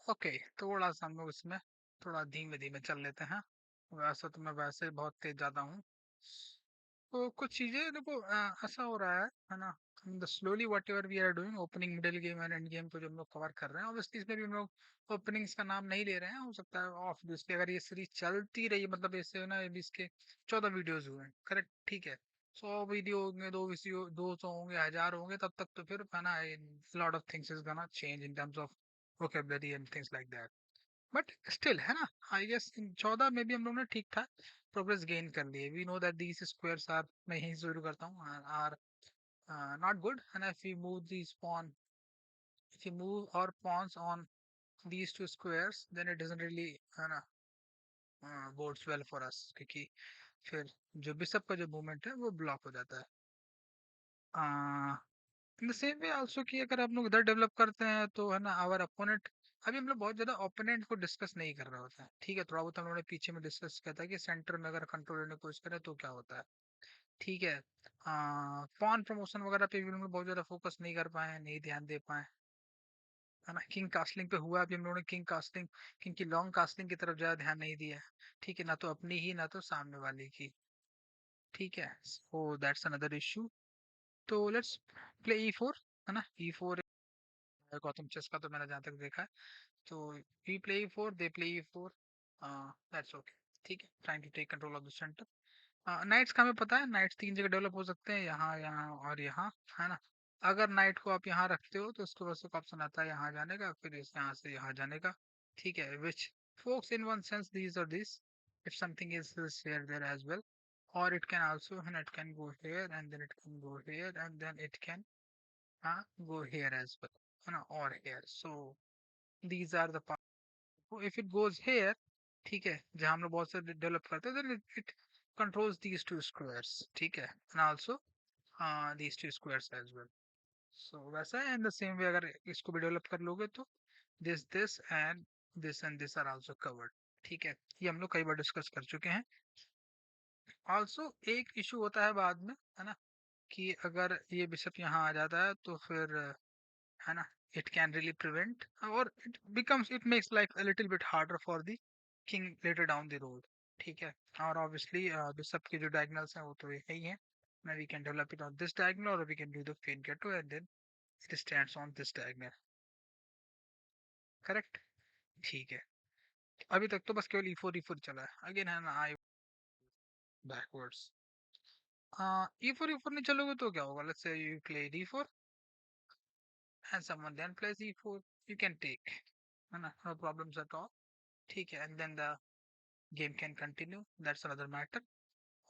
Okay, थोड़ा सा हम लोग इसमें थोड़ा धीमे धीमे चल लेते हैं। वैसे तो मैं वैसे ही बहुत तेज ज्यादा हूँ। तो कुछ चीजें देखो, ऐसा हो रहा है ना। The slowly whatever we are doing opening middle game and end game को जो हम लोग कवर कर रहे हैं, ऑब्वियसली इसमें भी हम लोग ओपनिंग्स का नाम नहीं ले रहे हैं। हो सकता है ऑफ इसके अगर ये सीरीज चलती रही, मतलब ऐसे ना, अभी इसके 14 वीडियोज हुए हैं, करेक्ट, ठीक है। 100 वीडियो होंगे, 200 200 होंगे, 1000 होंगे, तब तक तो फिर है ना, lot of things is gonna change in terms of vocabulary and things like that. But still है ना, आई गेस इन 14 में भी हम लोग ने ठीक ठाक प्रोग्रेस गेन कर ली है। We know that these squares are, मैं यही शुरू करता हूँ, आर नॉट गुड है ना। If you move our pawns on these two squares, then it doesn't really है ना bodes well for us, क्योंकि फिर जो बिशप का जो मूवमेंट है वो ब्लॉक हो जाता है। In the same way also कि अगर हम लोग इधर डेवलप करते हैं तो है ना, आवर अपोनेंट, अभी हम लोग बहुत ज्यादा ओपोनेंट को डिस्कस नहीं कर रहे होते हैं, ठीक है। थोड़ा बहुत हम लोगों ने पीछे में डिस्कस किया था कि सेंटर में अगर कंट्रोल लेने की कोशिश करें तो क्या होता है, ठीक है। पॉन प्रमोशन वगैरह पे भी हम लोग बहुत ज्यादा फोकस नहीं कर पाए, नहीं ध्यान दे पाए, है ना। किंग कास्टलिंग पे हुआ, अभी हम लोगों ने किंग की लॉन्ग कास्टलिंग की तरफ ज्यादा ध्यान नहीं दिया है, ठीक है, ना तो अपनी ही ना तो सामने वाले की, ठीक है। So that's another issue. तो लेट्स प्ले E4, है ना। E4 गौतम चेस का तो मैंने जहाँ तक देखा है, तो we play E4, they play E4, that's okay, ठीक है। trying to take control of the center. Knights का हमें पता है, नाइट्स 3 जगह डेवलप हो सकते हैं, यहाँ यहाँ और यहाँ, है ना। अगर नाइट को आप यहाँ रखते हो तो उसके बाद से ऑप्शन आता है यहाँ जाने का, फिर इस यहाँ से यहाँ जाने का, ठीक है। विच folks in one sense these or this, if something is here there as well, or it can also, and it can go here and then it can go here and then it can go here as well, है ना, or here. So these are the if it goes here, ठीक है, जहाँ हम लोग बहुत से develop करते हैं, then it controls these two squares, ठीक है, and also these two squares as well. So वैसा है, in the same way अगर इसको भी डेवलप कर लोगे तो this and this are also covered, ठीक है। ये हम लोग कई बार डिस्कस कर चुके हैं। ऑल्सो एक इशू होता है बाद में, है ना, कि अगर ये बिशप यहाँ आ जाता है तो फिर है ना, it can really prevent, or it makes life a little bit harder for the king later down the road, ठीक है। और obviously बिशप के जो diagonals हैं वो तो यही है। Now we can develop it on this diagonal or we can do the queen ghetto and then it stands on this diagonal, correct, ठीक है। अभी तक तो बस केवल E4 चला है, अगेन है ना, I backwards। E4 नहीं चलोगे तो क्या होगा, let's say you play D4 and someone then plays E4, you can take, है ना, no problems at all, ठीक है। And then the game can continue, that's another matter।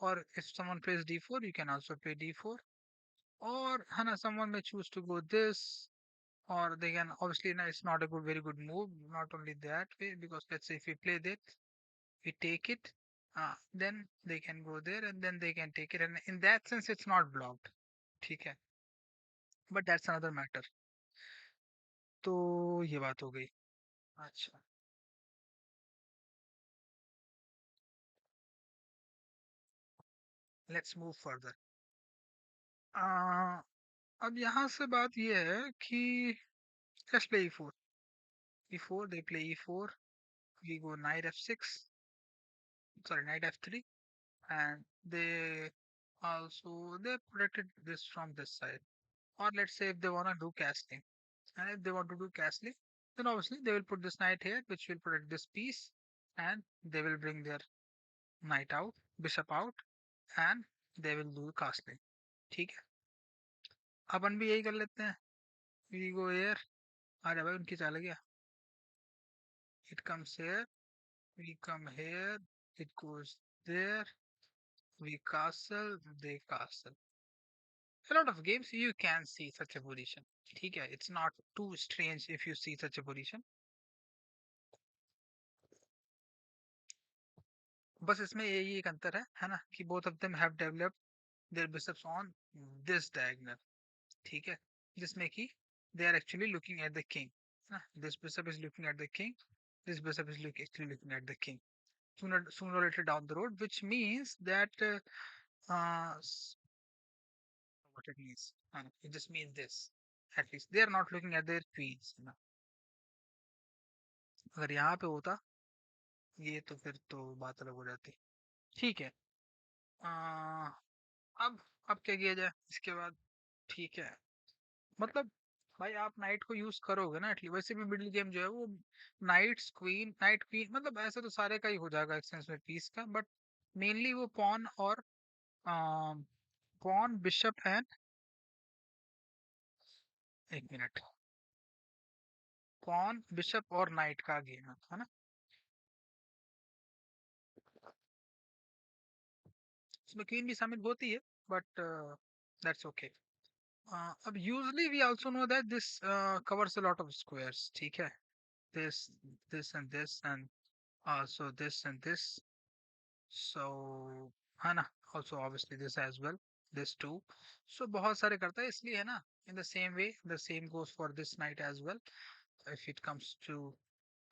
Or if someone plays d4, you can also play d4, or Hana, someone may choose to go this, or they can, obviously no, it's not a very good move, not only that way, because let's say if we play that, we take it, then they can go there and then they can take it, and in that sense it's not blocked, ठीक है, but that's another matter। तो ये बात हो गई। अच्छा, let's move further। अब यहाँ से बात ये है कि let's play e4, e4, they play e4, we go knight f6, sorry, knight f3, and they protected this from this side. Or let's say if they want to do castling, and if they want to do castling, then obviously they will put this knight here, which will protect this piece, and they will bring their knight out, bishop out, and they will do castling, ठीक है। अपन भी यही कर लेते हैं, we go here, अरे भाई उनकी चाल गया, it comes here, we come here, it goes there, we castle, they castle. A lot of games you can see such a position, ठीक है, it's not too strange if you see such a position। बस इसमें यही एक अंतर है ना, कि both of them have developed their bishops on this diagonal, ठीक है, जिसमें कि they are actually looking at the king, है ना। This bishop is looking at the king, this bishop is actually looking at the king, sooner or later down the road, which means that what it means, it just means this, at least they are not looking at their queens, अगर यहाँ पे होता ये तो फिर तो बात अलग हो जाती। ठीक है। आ, अब अब क्या किया जाए इसके बाद? ठीक है, मतलब भाई आप नाइट को यूज करोगे ना एटलीस्ट, वैसे भी मिडिल गेम जो है वो नाइट क्वीन, मतलब ऐसे तो सारे का ही हो जाएगा एक सेंस में पीस का, बट मेनली वो पॉन और पॉन बिशप एंड, एक मिनट, पॉन बिशप और नाइट का गेम है ना? इसमें क्वीन भी शामिल होती है, बट दैट्स ओके। अब usually we also know that this covers a lot of squares, ठीक है? this this and also this and this, so है ना? Also obviously this as well, this too, so बहुत सारे करता है इसलिए, है ना? In the same way the same goes for this knight as well, if it comes to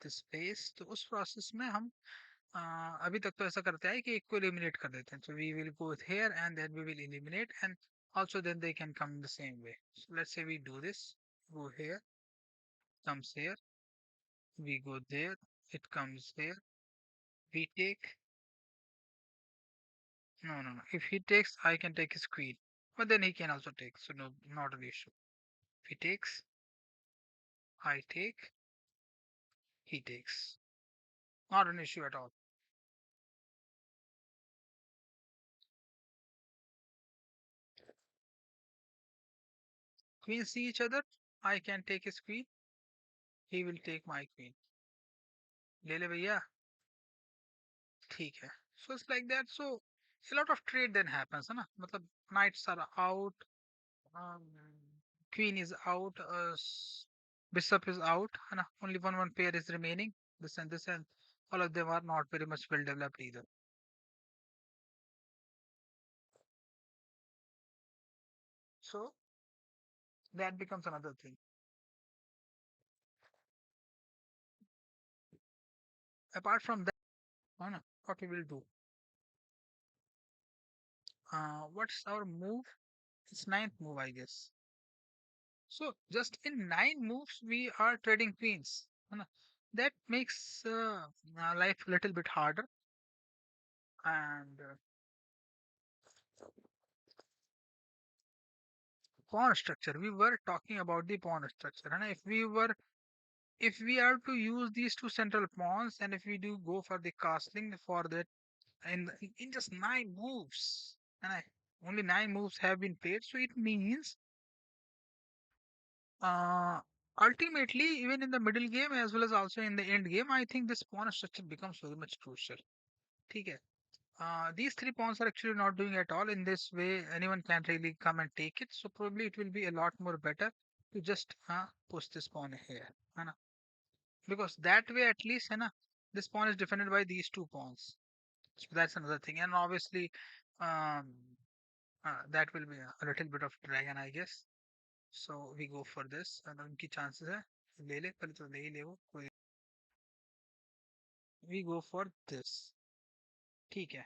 this space, तो उस प्रोसेस में हम अभी तक तो ऐसा करते हैं कि एक को एलिमिनेट कर देते हैं, so we will go here and then we will eliminate, and also then they can come in the same way. So let's say we do this, go here, comes here, we go there, it comes here, we take. No, no, no. If he takes, I can take his queen. But then he can also take, so no, not an issue. If he takes, I take, he takes. Not an issue at all. Queen see each other. I can take his queen. He will take my queen. ले ले भैया. ठीक है. So it's like that. So a lot of trade then happens, है ना? मतलब knights are out, um, queen is out, bishop is out, है ना? Only one pair is remaining. This and all of them are not very much well developed either. So that becomes another thing. Apart from that, what we will do? What's our move? It's ninth move, I guess. So just in 9 moves, we are trading queens. That makes life a little bit harder. And pawn structure. We were talking about the pawn structure. And if we are to use these two central pawns, and if we do go for the castling for that in just 9 moves, only 9 moves have been played, so it means Uh, ultimately, even in the middle game as well as also in the end game, I think this pawn structure becomes very much crucial. Okay. These three pawns are actually not doing at all. In this way, anyone can really come and take it. So probably it will be a lot more better to just push this pawn here. है ना? Because that way at least, है ना, this pawn is defended by these two pawns. So that's another thing. And obviously, um, that will be a little bit of dragon, I guess. So we go for this, and उनकी chances है ले ले, पहले तो ले ही ले वो कोई, we go for this. ठीक है.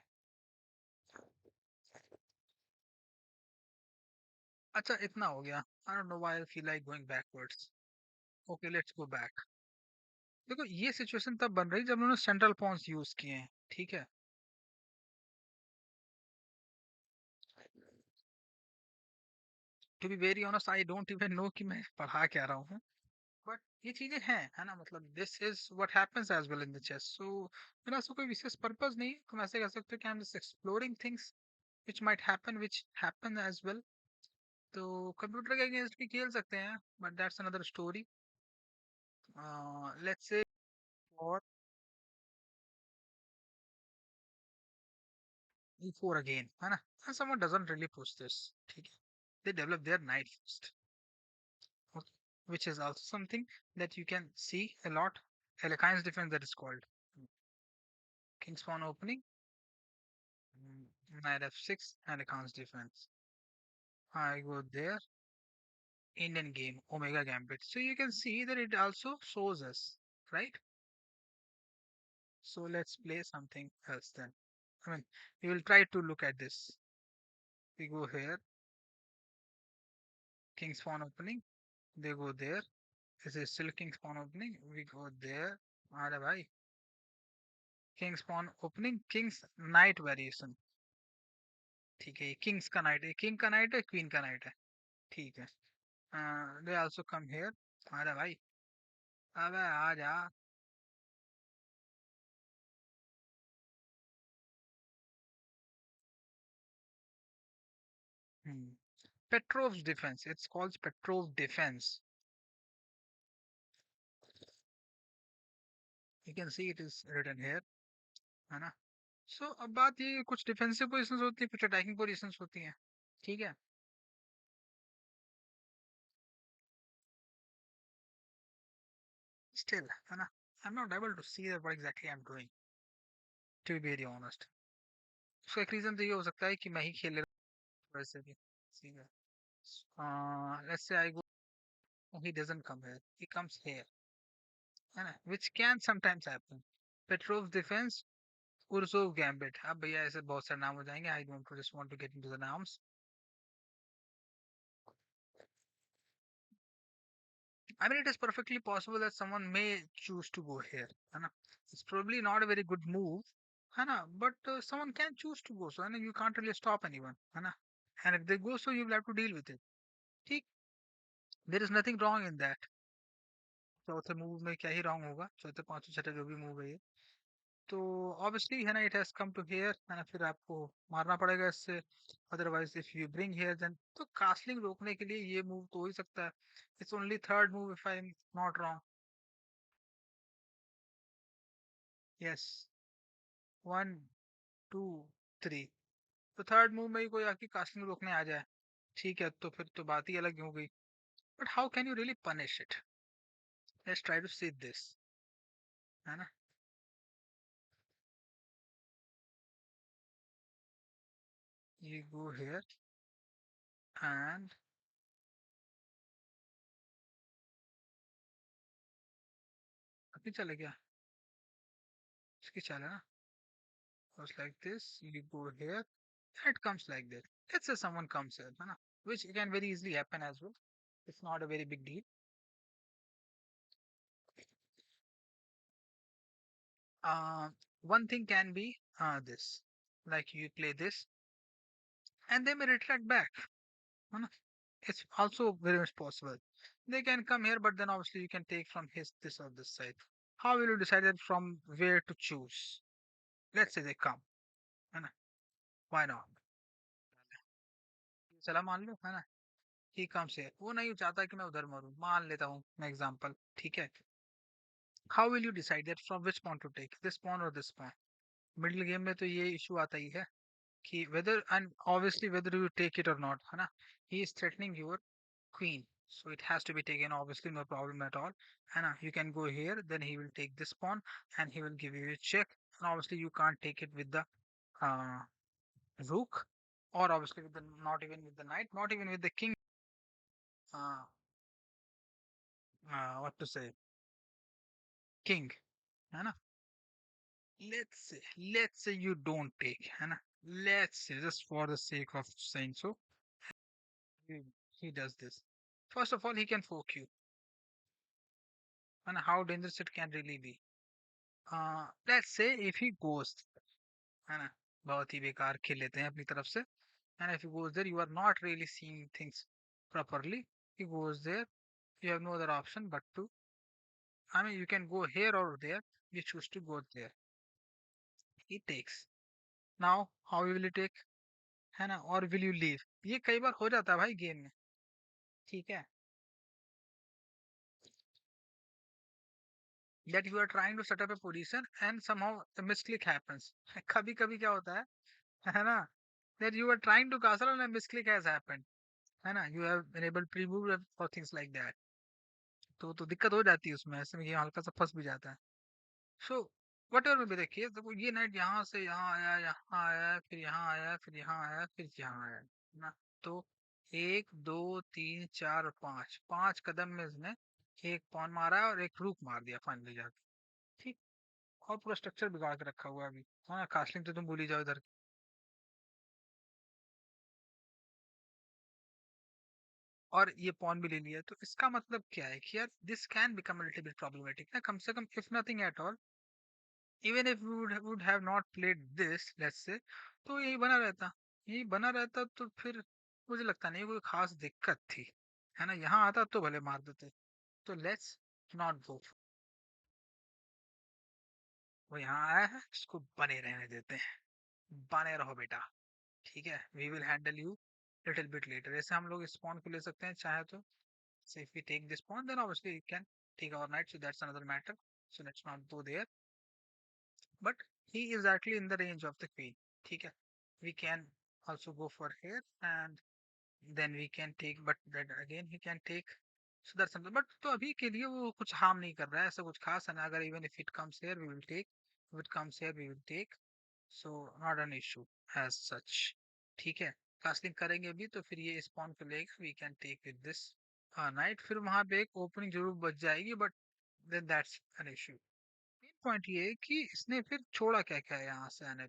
अच्छा इतना हो गया. I don't know why I feel like going backwards. Okay, let's go back. देखो ये सिचुएशन तब बन रही जब उन्होंने सेंट्रल पॉन्स यूज किए हैं. ठीक है. To be very honest I don't even know कि मैं पढ़ा क्या रहा हूँ. बट ये चीजें हैं, है ना? मतलब this is what happens as well in the chess. So मेरा ऐसा कोई विशेष पर्पस नहीं है. तुम ऐसे कह सकते हो कि I am just exploring things which might happen, which happen as well. तो कंप्यूटर के अगेंस्ट भी खेल सकते हैं, but that's another story. Let's say और e4 अगेन, है ना? And someone doesn't really push this. ठीक है. They develop their knight first, okay, which is also something that you can see a lot. Alekhine's defense, that is called king's pawn opening, knight f6, Alekhine's defense. I go there, Indian game, Omega Gambit. So you can see that it also shows us, right? So let's play something else then. I mean, we will try to look at this. We go here, king's pawn opening. They go there. This is still king's pawn opening. We go there. अरे भाई, king's pawn opening, king's knight variation. ठीक है, ये Kings का night है, king का night है, queen का नाइट है। ठीक है। They also come here. अरे भाई, अबे आ जा। Petrov's defense, it's called Petrov's defense. You can see it is written here, है ना? सो अब बात ये, कुछ डिफेंसिव पोजीशंस होती है, कुछ अटैकिंग पोजीशंस होती हैं। ठीक है। स्टिल, है ना, I am not able to see that what exactly I am doing, to be very honest. उसका एक रीजन तो ये हो सकता है कि मैं ही खेल रहा हूँ वैसे भी। ठीक है। Let's say I go, he doesn't come here, he comes here, है ना, which can sometimes happen. Petrov's defense, Urzov gambit, अब भैया ऐसे बहुत सारे नाम हो जाएंगे, I don't just want to get into the names. I mean, it is perfectly possible that someone may choose to go here, है ना. It's probably not a very good move, है ना, but someone can choose to go, so है ना, you can't really stop anyone, है ना. And if they go, so you will have to deal with it. ठीक, there is nothing wrong in that. चौथे move में क्या ही wrong होगा, चौथे पांचवे छठे जो भी मूव है ये, तो ऑब्वियसली है ना, it has come to here, है ना, फिर आपको मारना पड़ेगा इससे। Otherwise if you bring here then, तो कास्लिंग रोकने के लिए ये मूव तो हो ही सकता है। It's only third move if I am not wrong. Yes, one, two, three. तो थर्ड मूव में ही कोई आके कास्लिंग रोकने आ जाए, ठीक है, तो फिर तो बात ही अलग हो गई। But how can you really punish it? Let's try to see this, है ना। यू गो हियर एंड, अभी चले गया, इसकी चले ना, goes like this, you go here, it comes like this. Let's say someone comes here, है ना, which can very easily happen as well. It's not a very big deal. Uh, One thing can be this, like you play this, and they may retract back, है ना. It's also very much possible. They can come here, but then obviously you can take from his this or this side. How will you decide that from where to choose? Let's say they come, है ना, why not? चला मान लो, है ना, he comes here. वो नहीं चाहता कि मैं उधर मरूं, मान लेता हूँ मैं एग्जांपल, ठीक है. How will you decide that from which pawn to take, this pawn or this pawn? Middle game में तो ये इशू आता ही है कि whether, and obviously whether you take it or not, है ना. He is threatening your queen, so it has to be taken, obviously no problem at all, है ना. You can go here, then he will take this pawn and he will give you a check, and obviously you can't take it with the uh, rook, or obviously with the, not even with the knight, not even with the king. uh, what to say, king, है ना. Let's say you don't take, है ना. Let's say, just for the sake of saying so, he, he does this. First of all, he can fork you, and how dangerous it can really be. Let's say if he goes, है ना, बहुत ही बेकार खेल लेते हैं अपनी तरफ से, and if he goes there, you are not really seeing things properly. He goes there, you have no other option but to, I mean, you can go here or there, you choose to go there. He takes. Now how will you take, है ना, और will you leave? ये कई बार हो जाता है भाई game में, ठीक है, that you are trying to set up a position and somehow a misclick happens. कभी कभी क्या होता है ना, that you are trying to castle and a misclick has happened, है ना, you have enabled pre-move or things like that. तो दिक्कत हो जाती है उसमें, ऐसे में ये हल्का सा फंस भी जाता है. सो वट एवर में भी देखिए, देखो ये नाइट यहाँ से यहाँ आया, यहाँ आया, फिर यहाँ आया, फिर यहाँ आया, फिर यहाँ आया ना. तो एक, दो, तीन, चार और पांच, पांच कदम में इसने एक पॉन मारा है और एक रूक मार दिया फाइनली जाके. ठीक. और पूरा स्ट्रक्चर बिगाड़ के रखा हुआ है अभी. हाँ, कास्लिंग तो तुम भूल ही जाओ इधर. और ये पॉन भी ले लिया, तो इसका मतलब क्या है कि यार this can become little bit problematic ना, कम से come if nothing at all, even if would have not played this, let's say, तो यही बना रहता तो फिर मुझे लगता नहीं कोई खास दिक्कत थी, है ना। यहाँ आता तो भले मार देते। तो लेट्स नॉट गो। वो यहाँ आया है, इसको बने रहने देते हैं, बने रहो बेटा, ठीक है। We will handle you little bit later. ऐसे हम लोग इस pawn को ले सकते हैं चाहे तो। So if we take this pawn, then obviously we can take our knight, so that's another matter. So let's not go there. But he is actually in the range of the queen. ठीक है, we can also go for here, and then we can take, but then again he can take, so that's something. But तो अभी के लिए वो कुछ harm नहीं कर रहा है, ऐसा कुछ खास है ना। अगर even if it comes here we will take, if it comes here we will take, so not an issue as such। ठीक है, कास्टिंग करेंगे भी तो फिर ये spawn को लेगा, we can take with this knight, फिर वहां पे एक ओपनिंग जरूर बच जाएगी, but then that's an issue। Main point ये है कि इसने फिर छोड़ा क्या क्या है यहाँ से आने,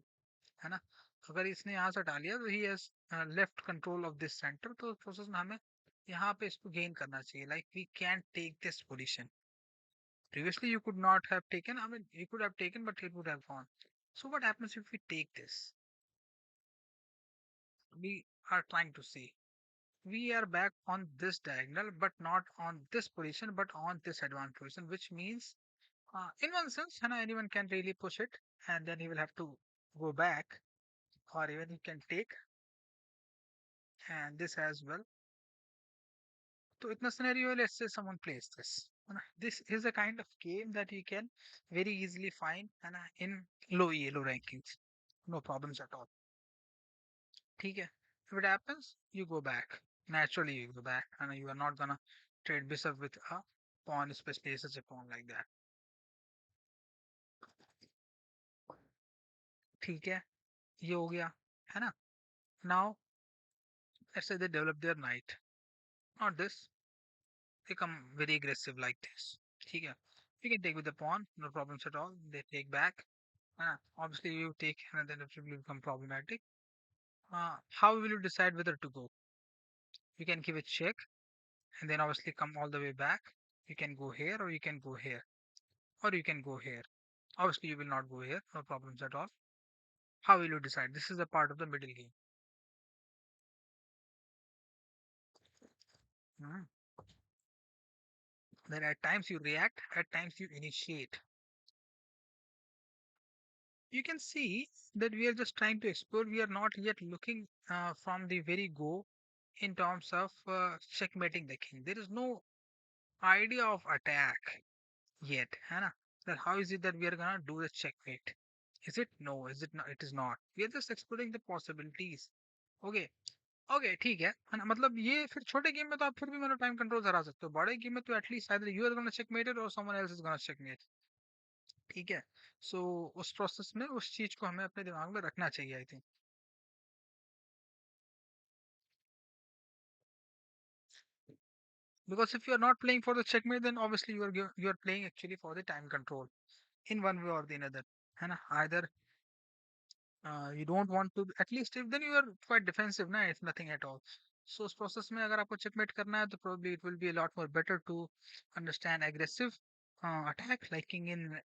है ना। अगर इसने यहाँ से हटा लिया तो ही has left control of this centre, तो प्रोसेस में हमें यहाँ पे इसको गेन करना चाहिए, like we can take this position. Previously you could not have taken, I mean you could have taken but it would have gone। So what happens if we take this? We are trying to see, we are back on this diagonal but not on this position but on this advanced position, which means in one sense, Hannah, anyone can really push it, and then he will have to go back, or even he can take, and this as well। So in a scenario, let's say someone plays this, this is a kind of game that you can very easily find, Hannah, in low elo rankings, no problems at all। ठीक है, if it happens, you go back, naturally you go back, and you are not gonna trade bishop with a pawn, especially such a pawn like that। ठीक है, ये हो गया, है ना। Now let's say they develop their knight, not this, become very aggressive like this। ठीक है, you can take with the pawn, no problems at all, they take back। Obviously you take and then it will become problematic। How will you decide whether to go? You can give a check and then obviously come all the way back, you can go here or you can go here, or you can go here, obviously you will not go here, no problems at all। How will you decide? This is a part of the middle game। Mhm. Then at times you react, at times you initiate। You can see that we are just trying to explore, we are not yet looking from the very go in terms of checkmating the king, there is no idea of attack yet, है ना। That how is it that we are gonna do the checkmate? Is it? No, is it not? It is not, we are just exploring the possibilities। Okay, okay ठीक है ना। मतलब ये फिर छोटे game में तो आप फिर भी मतलब टाइम कंट्रोल हरा सकते हो, बड़े गेम में तो at least either you are gonna checkmate it और someone else is gonna checkmate. ठीक है, सो उस प्रोसेस में उस चीज को हमें अपने दिमाग में रखना चाहिए, I think. Because if you are not playing for the checkmate, then obviously you are playing actually for the time control in one way or the another, है ना। Either you don't want to, at least if then you are quite defensive ना, if nothing at all। So उस process में अगर आपको checkmate करना है तो probably it will be a lot more better to understand aggressive attack, like king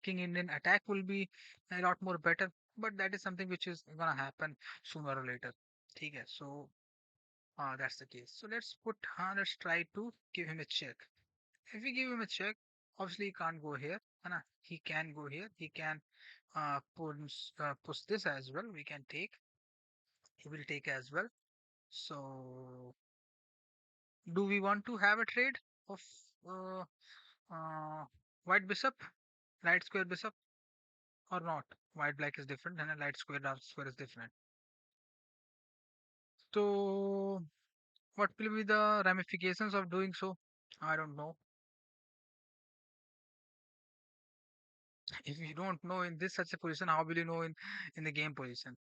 Indian attack will be a lot more better, but that is something which is gonna happen sooner or later। ठीक है, so that's the case। So let's try to give him a check। If we give him a check, obviously he can't go here, है ना। He can go here, he can push this as well, we can take, he will take as well। So do we want to have a trade of uh, uh, white bishop, light square bishop, or not? White black is different and a light square dark square is different। So what will be the ramifications of doing so? I don't know। If you don't know in this such a position, how will you know in the game position?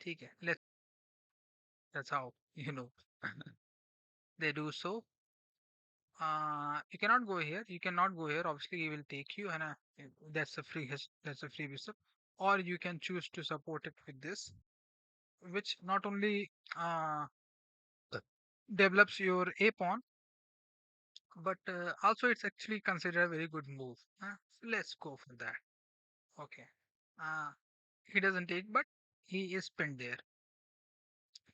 ठीक है, that's how you know। They do so। You cannot go here, you cannot go here, obviously he will take you, and that's a free bishop, or you can choose to support it with this, which not only uh develops your a pawn, but also it's actually considered a very good move. So let's go for that. Okay. Uh, he doesn't take, but he is pinned there.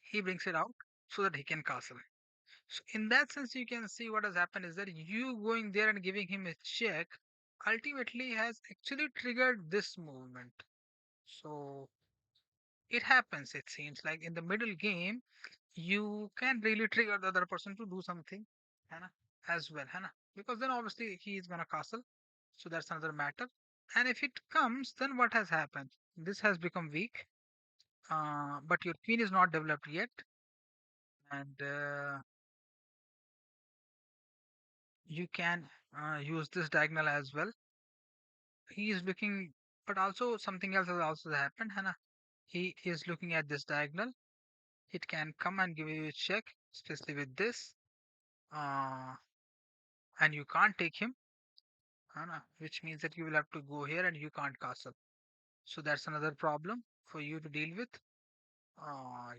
He brings it out so that he can castle. So in that sense, you can see what has happened is that you going there and giving him a check ultimately has actually triggered this movement. So it happens, it seems like in the middle game, you can really trigger the other person to do something, है ना, as well, है ना? Because then obviously he is gonna castle. So that's another matter. And if it comes, then what has happened? This has become weak, but your queen is not developed yet, and you can use this diagonal as well. He is looking, but also something else has also happened, है ना? He is looking at this diagonal. It can come and give you a check, especially with this, uh, and you can't take him, है ना? Which means that you will have to go here and you can't castle. So that's another problem for you to deal with.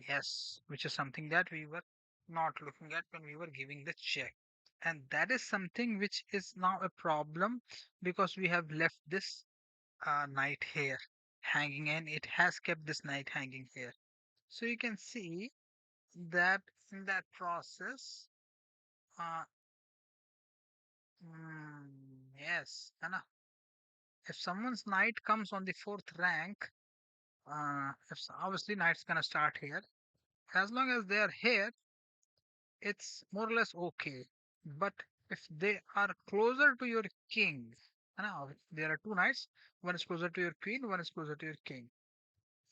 Yes, which is something that we were not looking at when we were giving the check. And that is something which is now a problem because we have left this knight here hanging, and it has kept this knight hanging here. So you can see that in that process, uh, yes, Anna, if someone's knight comes on the fourth rank, obviously knight's gonna start here. As long as they are here, it's more or less okay. But if they are closer to your king, now there are two knights, one is closer to your queen, one is closer to your king.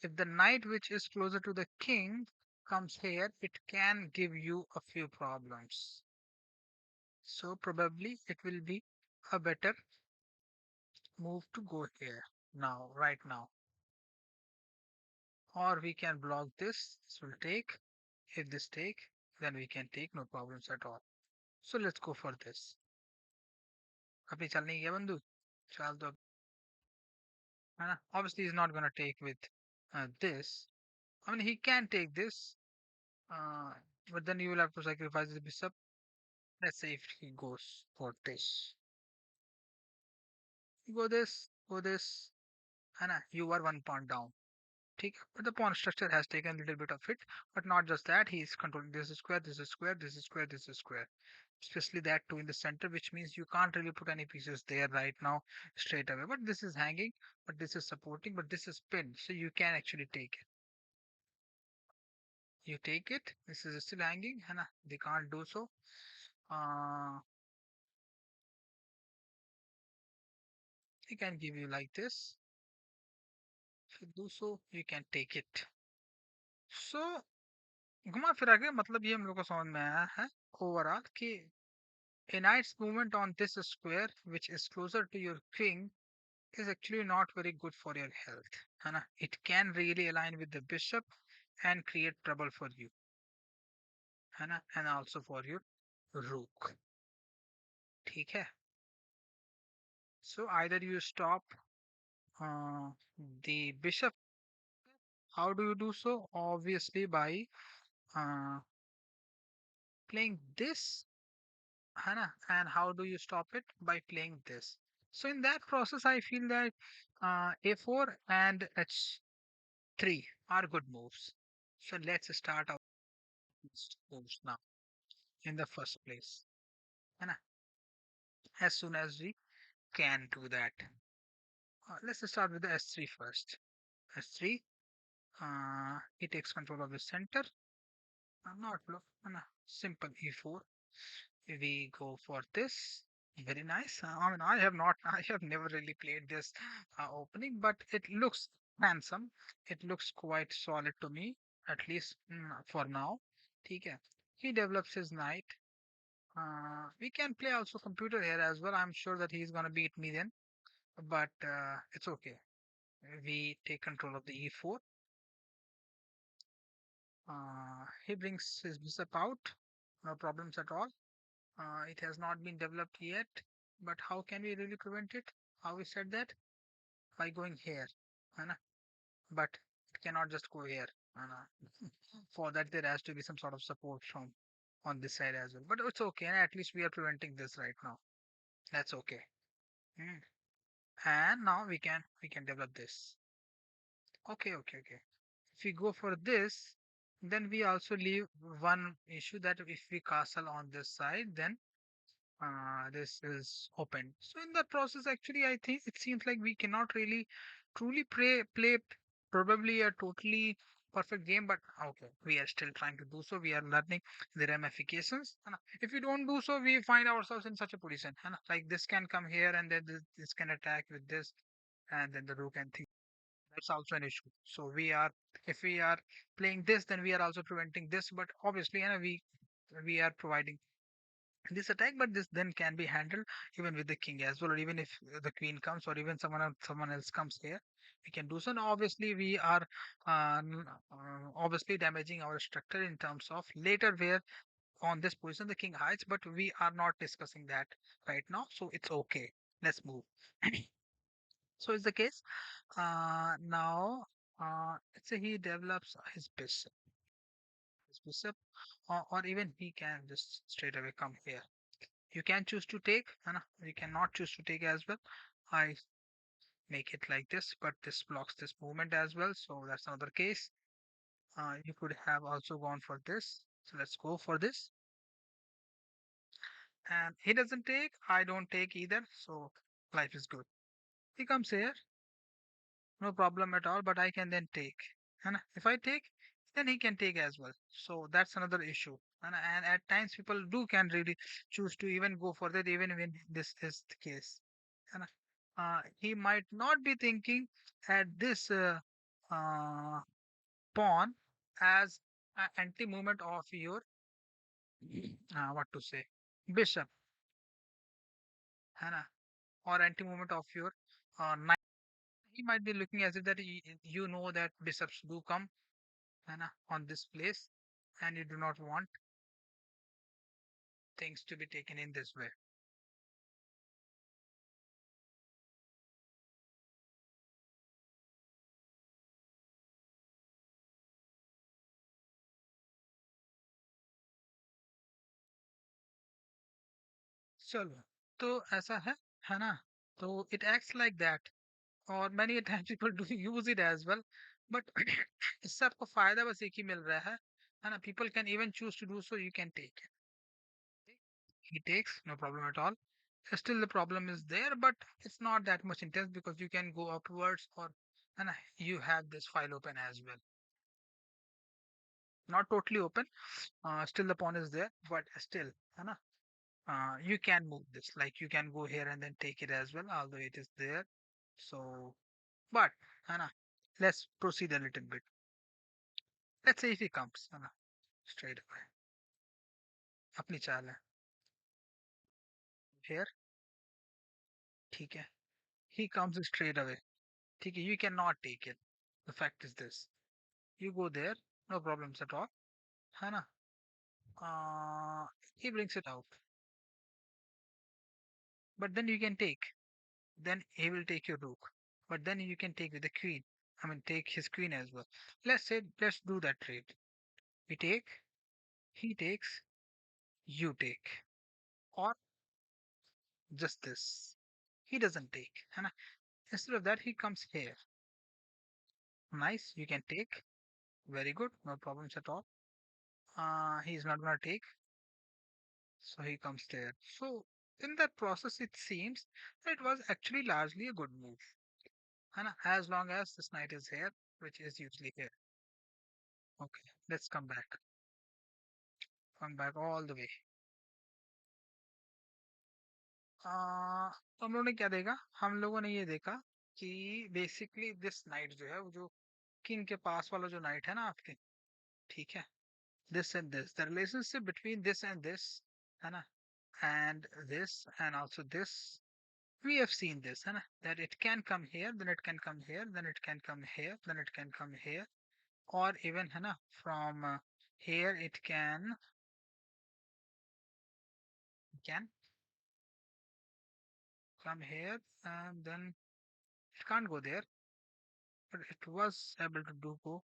If the knight which is closer to the king comes here, it can give you a few problems. So probably it will be a better move to go here now, right now. Or we can block this. This will take. If this take, then we can take, no problems at all. So let's go for this. अभी चल नहीं गया बंदूक चल तो है ना obviously he's not gonna take with this. I mean he can take this, uh, but then you will have to sacrifice the bishop. Let's say if he goes for this, you go this, है ना, you are one pawn down. ठीक है, but the pawn structure has taken a little bit of it, but not just that, he is controlling this is square, this is square, this is square, this is square, especially that too in the center, which means you can't really put any pieces there right now straight away. But this is hanging, but this is supporting, but this is pinned, so you can actually take it. You take it. This is still hanging, है ना? They can't do so. Uh, they can give you like this. If you do so, you can take it. So घुमा फिरा के मतलब ये हम लोग को समझ में आया है ओवरऑल कि a knight's movement on this square, which is closer to your king, is actually not very good for your health. है ना? It can really align with the bishop and create trouble for you. है ना? And also for your rook. ठीक है? So either you stop uh, the bishop. How do you do so? Obviously by uh, playing this, है ना? And how do you stop it? By playing this. So in that process, I feel that a4 and h3 are good moves. So let's start our moves now in the first place. है ना? As soon as we can do that. Let's start with the s3 first. S3, he takes control of the center. Not look, no, simple e4. We go for this. Very nice. I mean, I have never really played this opening, but it looks handsome. It looks quite solid to me, at least for now. ठीक है. He develops his knight. We can play also computer here as well. I'm sure that he's gonna beat me then, but it's okay. We take control of the e4. He brings his bishop out. No problems at all. It has not been developed yet, but how can we really prevent it? How we said that? By going here, है ना? But it cannot just go here. है ना? For that, there has to be some sort of support from on this side as well. But it's okay. And at least we are preventing this right now. That's okay. Mm. And now we can develop this. Okay, okay, okay. If we go for this, then we also leave one issue that if we castle on this side, then this is open. So in that process, actually, I think it seems like we cannot really truly play probably a totally perfect game, but okay, we are still trying to do so. We are learning the ramifications. And if we don't do so, we find ourselves in such a position. And like this can come here, and then this can attack with this, and then the rook and thing. That's also an issue. So if we are playing this, then we are also preventing this. But obviously, we are providing this attack, but this then can be handled even with the king as well, or even if the queen comes, or even someone else comes here, we can do so. Now obviously we are obviously damaging our structure in terms of later where on this position the king hides, but we are not discussing that right now, so it's okay. Let's move. So is the case. Now let's say he develops his bishop, or even he can just straight away come here. You can choose to take, and you cannot choose to take as well. I make it like this, but this blocks this movement as well, so that's another case. You could have also gone for this, so let's go for this. And he doesn't take, I don't take either, so life is good. He comes here, no problem at all, but I can then take. And if I take, then he can take as well. So that's another issue. And at times people do can really choose to even go for that, even when this is the case. And he might not be thinking at this uh, pawn as an anti-movement of your what to say bishop, है ना? Or anti-movement of your knight. He might be looking as if that you know that bishops do come है ना, on this place, and you do not want things to be taken in this way. चलो तो ऐसा है ना? तो it acts like that, और many a times people do use it as well, but इससे आपको फायदा बस एक ही मिल रहा है ना? People can even choose to do so. You can take it. He takes, no problem at all. Still the problem is there, but it's not that much intense because you can go upwards, or and you have this file open as well. Not totally open, still the pawn is there, but still है ना? You can move this, like you can go here and then take it as well, although it is there. So, but है ना? Let's proceed a little bit. Let's say if he comes है ना? Straight away, अपनी चाल है here, ठीक है? He comes straight away, ठीक है? You cannot take it. The fact is this: you go there, no problems at all, है ना? Uh, he brings it out, but then you can take. Then he will take your rook, but then you can take with the queen. I mean, take his queen as well. Let's do that trade. We take, he takes, you take, or just this. He doesn't take. And instead of that, he comes here. Nice, you can take. Very good, no problems at all. He's not gonna take, so he comes there. So in that process, it seems that it was actually largely a good move. And as long as this knight is here, which is usually here. Okay, let's come back all the way. तो हम लोगों ने क्या देखा? हम लोगों ने ये देखा कि बेसिकली दिस नाइट जो है, वो जो किंग के पास वाला जो नाइट है ना आपके, ठीक है, this and this, the relationship between this and this, है ना, and this and also this, we have seen this, है ना, that it can come here, then it can come here, then it can come here, then it can come here, or even है ना, from here it can come here, and then it can't go there, but it was able to do go.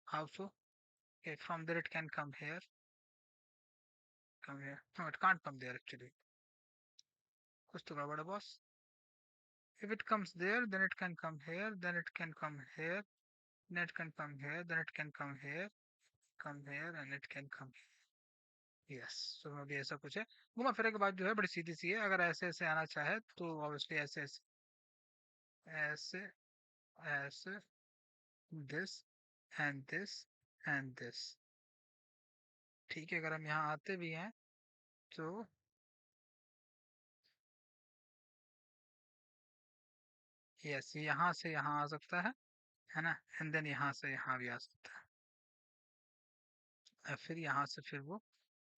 How so? Okay, from there it can come here. come here. No, it can't come there actually. कुछ तो गड़बड़ है boss. If it comes there, then it can come here, then it can come here, then it can come here, then it can come here, and it can come here. Yes, so अभी ऐसा कुछ है. घुमा फिरा के बाद जो है बड़ी सीधी सी है. अगर ऐसे ऐसे आना चाहे तो ऑब्वियसली ऐसे ऐसे ऐसे ऐसे this and this and this. ठीक है, अगर हम यहाँ आते भी हैं तो यस, यहाँ से यहाँ आ सकता है ना. एंड देन यहाँ से यहाँ भी आ सकता है. और फिर यहाँ से फिर वो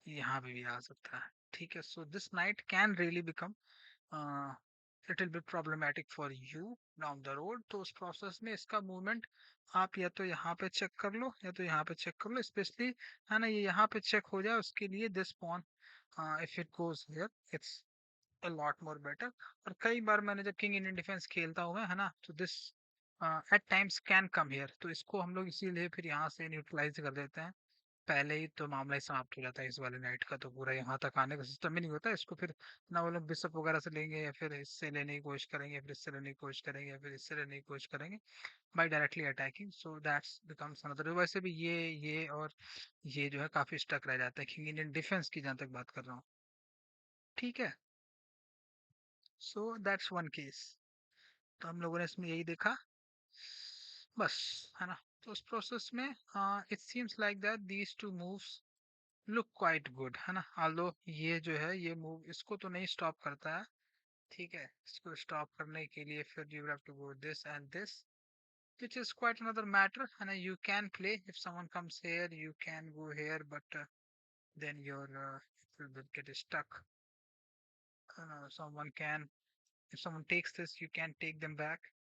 यहाँ भी आ सकता है. ठीक है, so this night can really become little bit problematic for you down the road. तो उस प्रोसेस में इसका मूवमेंट आप या तो यहाँ पे चेक कर लो या तो यहाँ पे चेक कर लो. स्पेशली है ना, ये यहाँ पे चेक हो जाए उसके लिए this pawn if it goes here it's a lot more better. और कई बार मैंने जब किंग इंडियन डिफेंस खेलता हूँ मैं, है ना, तो this eight times can come here. तो इसको हम लोग इसीलिए फिर यहाँ से न्यूट्रलाइज कर देते हैं. पहले ही तो मामला ही समाप्त हो जाता है इस वाले नाइट का. तो पूरा यहाँ तक आने का सिस्टम ही नहीं होता. इसको फिर ना वो लोग बिशप वगैरह से लेंगे या फिर इससे लेने की कोशिश करेंगे, फिर इससे लेने की कोशिश करेंगे, या फिर इससे लेने की कोशिश करेंगे by directly attacking. So that's becomes another. वैसे भी ये और ये जो है काफी स्टक रह जाता है किंग इंडियन डिफेंस की, जहाँ तक बात कर रहा हूँ. ठीक है, सो दैट्स वन केस. तो हम लोगों ने इसमें यही देखा बस, है ना. तो उस प्रोसेस में it seems like that these two moves look quite good, है ना. ऑल्दो ये जो है ये मूव इसको तो नहीं स्टॉप करता है. ठीक है, इसको स्टॉप करने के लिए फिर you have to go this and this, which is quite another matter. And you can play if someone comes here, you can go here, but then your it will get stuck. Someone can, if someone takes this, you can take them back.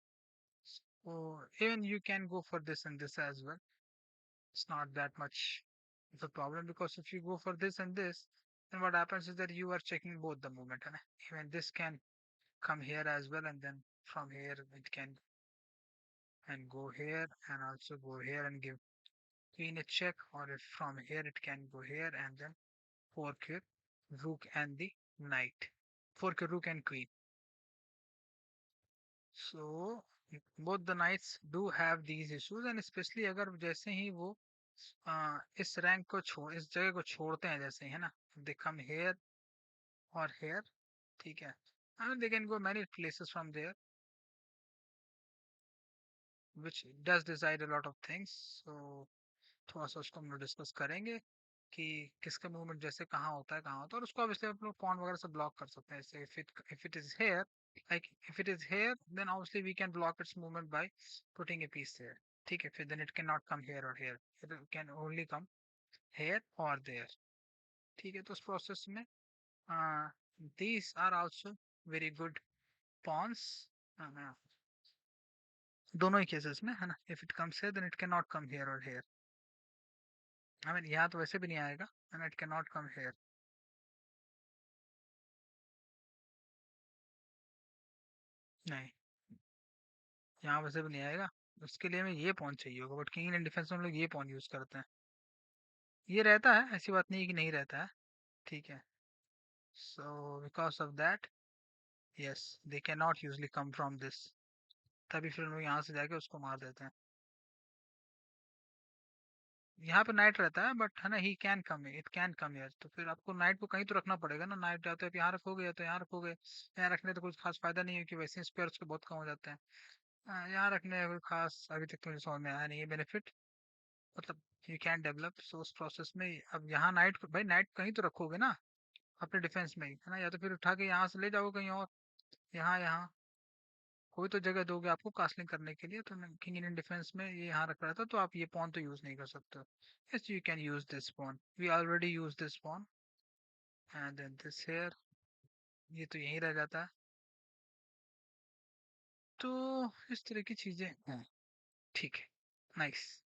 So even you can go for this and this as well. It's not that much of a problem, because if you go for this and this, then what happens is that you are checking both the movement. And even this can come here as well, and then from here it can and go here and also go here and give queen a check, or if from here it can go here and then fork your rook and the knight, fork your rook and queen. So both the knights do have these issues, and especially अगर जैसे ही वो इस rank को छोड़ इस जगह को छोड़ते हैं, जैसे है ना, they come here or here. ठीक है, and they can go many places from there, which does decide a lot of things. So थोड़ा सा उसको हम लोग डिस्कस करेंगे कि किसका मूवमेंट जैसे कहाँ होता है कहाँ होता है, और उसको ऑब्वियसली आप लोग पॉन वगैरह से ब्लॉक कर सकते हैं. जैसे if it is here, like if it is here, then obviously we can block its movement by putting a piece there. ठीक है, फिर then it cannot come here or here, it can only come here or there. ठीक है, तो उस process में these are also very good pawns. दोनों ही cases में, है ना. if it comes here, then it cannot come here or here. I mean यहाँ तो वैसे भी नहीं आएगा, and it cannot come here. नहीं, यहाँ वैसे भी नहीं आएगा. उसके लिए हमें ये पॉइंट चाहिए होगा, बट किंग इंडियन डिफेंस में हम लोग ये पॉइंट यूज करते हैं. ये रहता है, ऐसी बात नहीं है कि नहीं रहता है. ठीक है, so because of that, yes, they can not usually come from this. तभी फिर हम लोग यहाँ से जाके उसको मार देते हैं. यहाँ पे नाइट रहता है, बट है ना, he can come, it can come here. तो फिर आपको नाइट को कहीं तो रखना पड़ेगा ना. नाइट या तो आप यहाँ रखोगे या तो यहाँ रखोगे. यहाँ रखने तो कुछ खास फायदा नहीं है, कि वैसे स्क्वायर उसके बहुत कम हो जाते हैं. यहाँ रखने का कोई खास अभी तक तो मुझे समझ में आया नहीं है बेनिफिट. मतलब यू कैन डेवलप. सो उस प्रोसेस में अब यहाँ नाइट, भाई नाइट कहीं तो रखोगे ना अपने डिफेंस में ही, है ना. या तो फिर उठा के यहाँ से ले जाओगे कहीं और, यहाँ यहाँ कोई तो जगह दोगे आपको कास्लिंग करने के लिए. तो किंग इंडियन डिफेंस में ये यहाँ रख रहा था, तो आप ये पॉन तो यूज नहीं कर सकते. Yes, you can use this pawn. We already use this pawn and then this here. ये तो यहीं रह जाता है. तो इस तरह की चीजें हैं. ठीक है, नाइस.